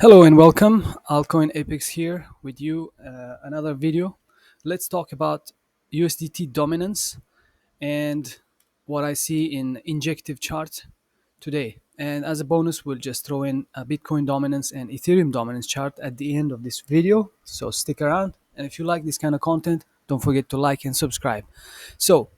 Hello and welcome. Altcoin Apex here with you. Another video. Let's talk about USDT dominance and what I see in Injective chart today. And as a bonus, we'll just throw in a Bitcoin dominance and Ethereum dominance chart at the end of this video. So stick around. And if you like this kind of content, don't forget to like and subscribe. So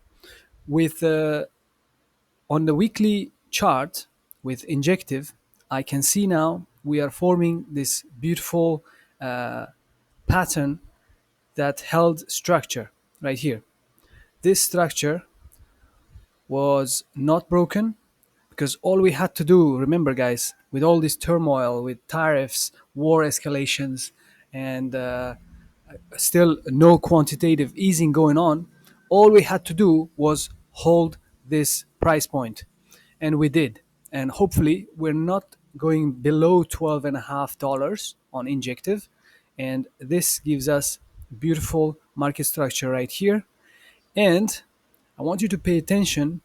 with on the weekly chart with Injective, I can see now we are forming this beautiful uh, pattern that held structure right here. This structure was not broken because all we had to do, remember guys, with all this turmoil, with tariffs, war escalations, and still no quantitative easing going on, all we had to do was hold this price point, and we did. And hopefully, we're not going below $12.50 on Injective, and this gives us beautiful market structure right here. And I want you to pay attention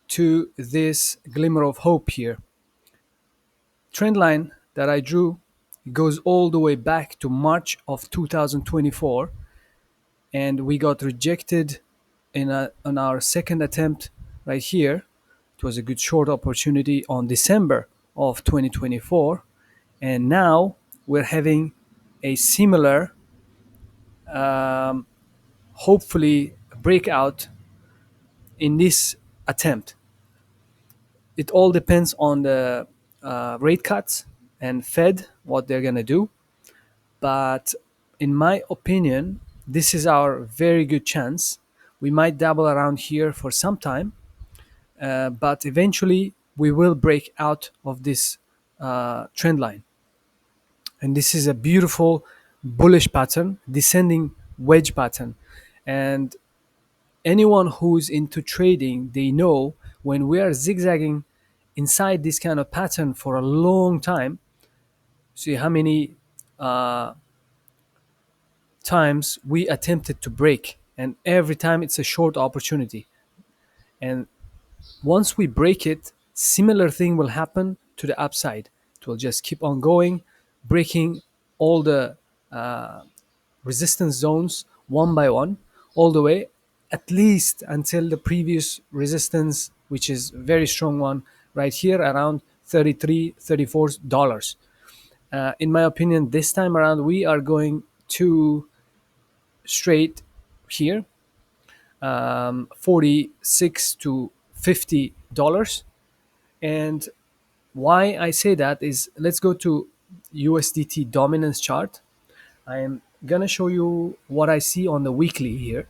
to this glimmer of hope here. Trend line that I drew goes all the way back to March of 2024, and we got rejected on our second attempt right here. It was a good short opportunity on December of 2024, and now we're having a similar, hopefully, breakout in this attempt. It all depends on the rate cuts and Fed, what they're going to do. But in my opinion, this is our very good chance. We might dabble around here for some time, but eventually we will break out of this trend line. And this is a beautiful bullish pattern, descending wedge pattern. And anyone who's into trading, they know when we are zigzagging inside this kind of pattern for a long time, see how many uh, times we attempted to break, and every time it's a short opportunity. And once we break it, similar thing will happen to the upside. It will just keep on going, breaking all the resistance zones one by one, all the way, at least until the previous resistance, which is a very strong one right here around 33 $34. In my opinion, this time around we are going to straight here, 46 to $50. And why I say that is, let's go to USDT dominance chart. I am gonna show you what I see on the weekly here.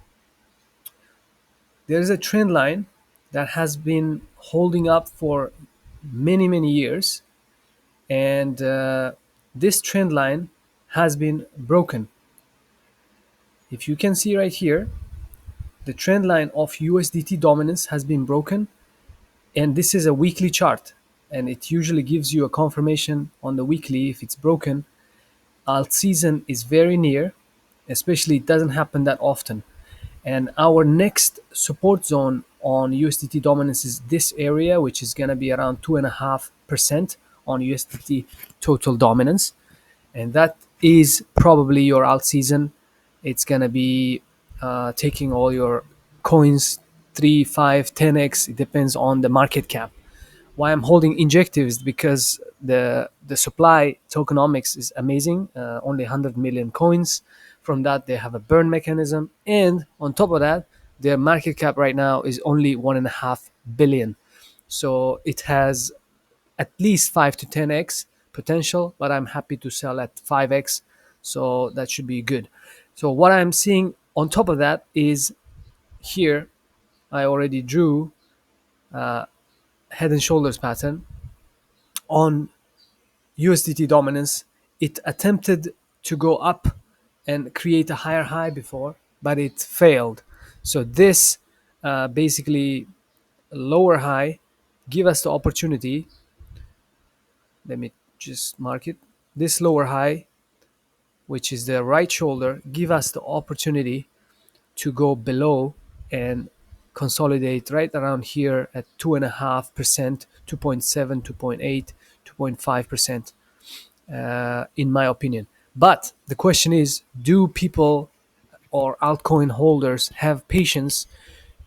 There is a trend line that has been holding up for many years, and this trend line has been broken. If you can see right here, the trend line of USDT dominance has been broken, and this is a weekly chart, and it usually gives you a confirmation on the weekly if it's broken. Alt season is very near, especially it doesn't happen that often. And our next support zone on USDT dominance is this area, which is going to be around 2.5% on USDT total dominance. And that is probably your alt season. It's going to be taking all your coins 3, 5, 10x. It depends on the market cap. Why I'm holding Injective is because the supply tokenomics is amazing. Only 100 million coins. From that, they have a burn mechanism, and on top of that, their market cap right now is only 1.5 billion. So it has at least 5 to 10x potential, but I'm happy to sell at 5x. So that should be good. So what I'm seeing on top of that is here, I already drew head and shoulders pattern on USDT dominance. It attempted to go up and create a higher high before, but it failed. So this basically lower high give us the opportunity. Let me just mark it. This lower high, which is the right shoulder, give us the opportunity to go below and consolidate right around here at 2.5%, 2.7, 2.8, 2.5%. in my opinion. But the question is, do people or altcoin holders have patience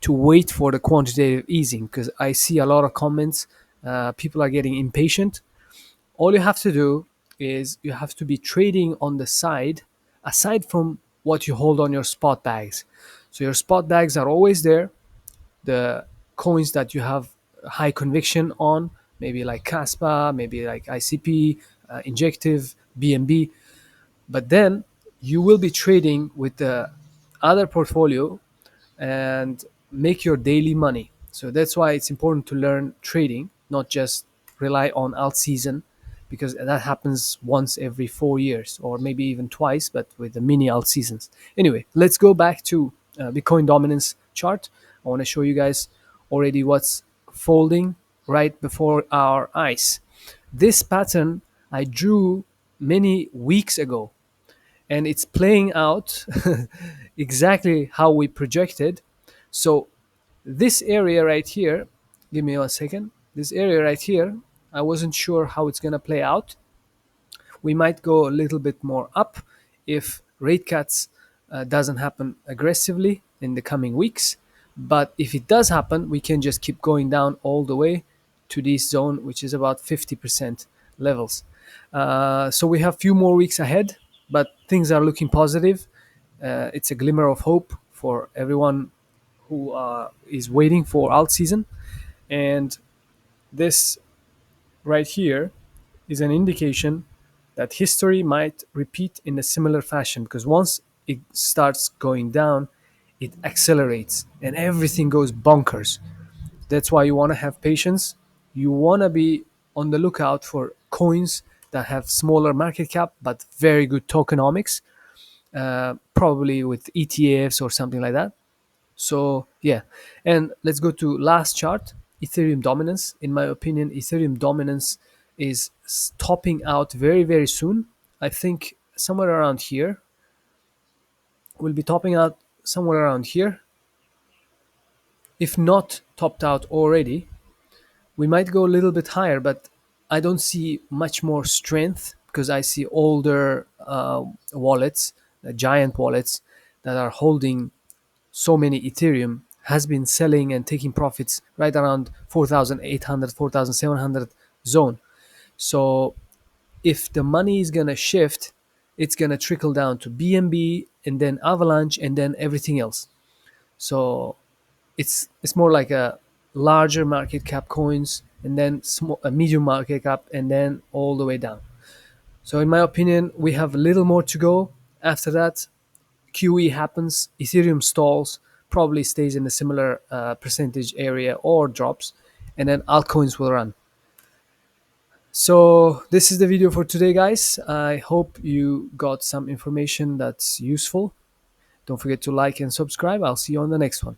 to wait for the quantitative easing? Because I see a lot of comments. People are getting impatient. All you have to do is you have to be trading on the side, aside from what you hold on your spot bags. So your spot bags are always there. The coins that you have high conviction on, maybe like Caspa, maybe like ICP, Injective, BNB. But then you will be trading with the other portfolio and make your daily money. So that's why it's important to learn trading, not just rely on alt season, because that happens once every 4 years or maybe even twice, but with the mini alt seasons. Anyway, let's go back to Bitcoin dominance chart. I want to show you guys already what's folding right before our eyes. This pattern I drew many weeks ago, and it's playing out exactly how we projected. So this area right here, give me 1 second. This area right here, I wasn't sure how it's gonna play out. We might go a little bit more up if rate cuts doesn't happen aggressively in the coming weeks. But if it does happen, we can just keep going down all the way to this zone, which is about 50% levels. So we have few more weeks ahead, but things are looking positive. It's a glimmer of hope for everyone who is waiting for alt season. And this right here is an indication that history might repeat in a similar fashion, because once it starts going down, it accelerates and everything goes bonkers. That's why you want to have patience. You want to be on the lookout for coins that have smaller market cap but very good tokenomics, probably with ETFs or something like that. So yeah, and let's go to last chart, Ethereum dominance. In my opinion, Ethereum dominance is topping out very, very soon. I think somewhere around here. Will be topping out somewhere around here. If not topped out already, we might go a little bit higher, but I don't see much more strength because I see older wallets, giant wallets that are holding so many Ethereum has been selling and taking profits right around 4,800, 4,700 zone. So if the money is going to shift, it's going to trickle down to BNB and then Avalanche and then everything else. So it's more like a larger market cap coins and then small, a medium market cap and then all the way down. So in my opinion, we have a little more to go. After that, QE happens, Ethereum stalls, probably stays in a similar percentage area or drops, and then altcoins will run. So this is the video for today, guys. I hope you got some information that's useful. Don't forget to like and subscribe. I'll see you on the next one.